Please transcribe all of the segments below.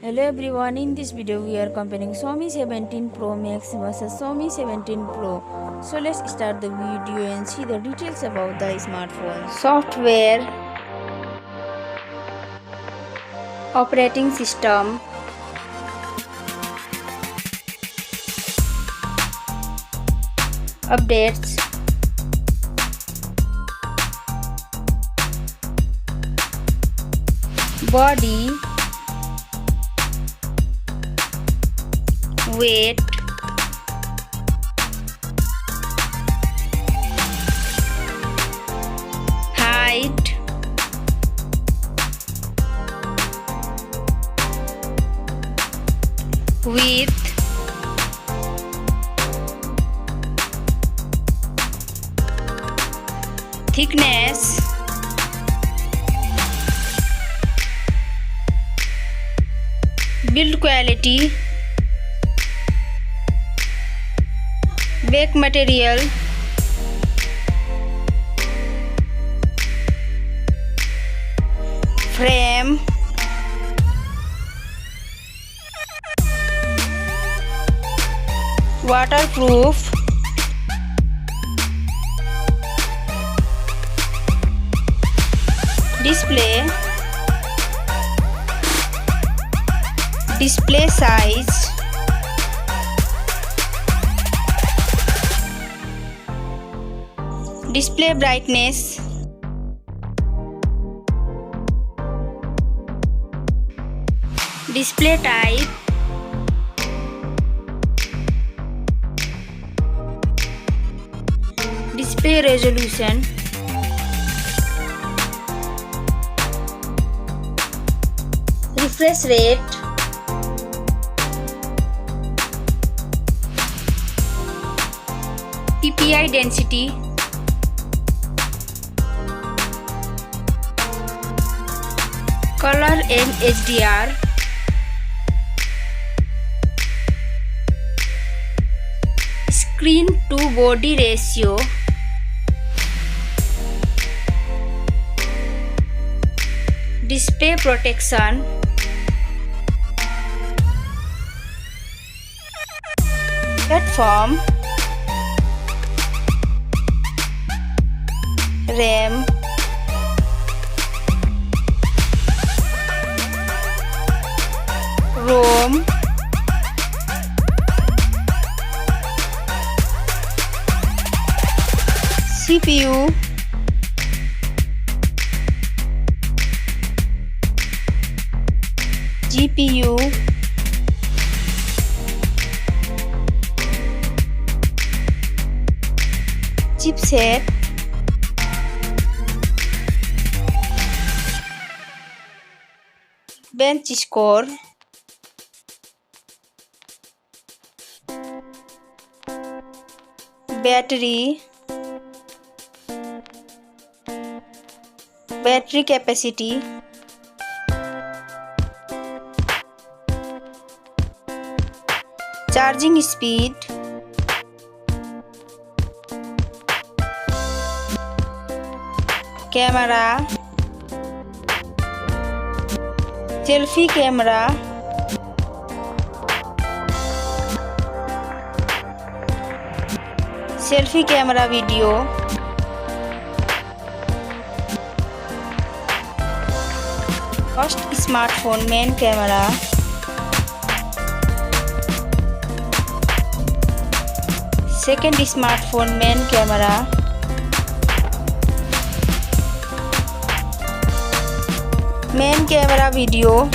Hello everyone, in this video we are comparing Xiaomi 17 Pro Max versus Xiaomi 17 Pro. So let's start the video and see the details about the smartphone. Software, operating system, updates, body, weight, height, width, thickness, build quality, back material, frame, waterproof, display size, display brightness, display type, display resolution, refresh rate, PPI density, color and HDR, screen to body ratio, display protection, platform, RAM, ROM, CPU, GPU, chipset, bench score, battery capacity, charging speed, camera, selfie camera, selfie camera video, first smartphone main camera, second smartphone main camera, main camera video,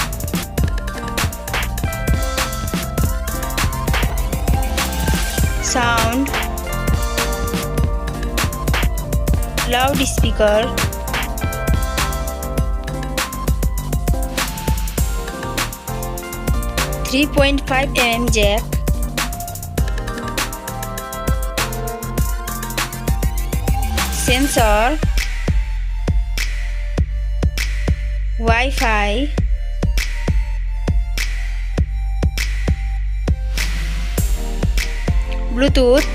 sound, loudspeaker, .5 mm jack, sensor, Wi-Fi, Bluetooth,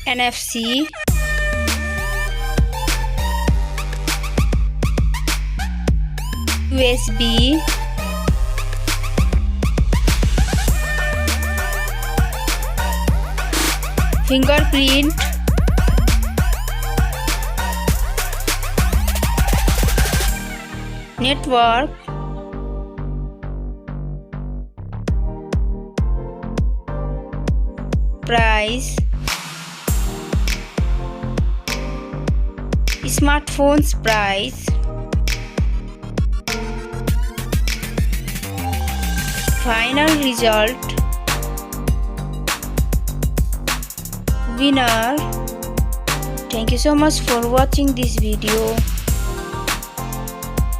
NFC, USB, fingerprint, network, price, smartphone's price, final result, winner. Thank you so much for watching this video.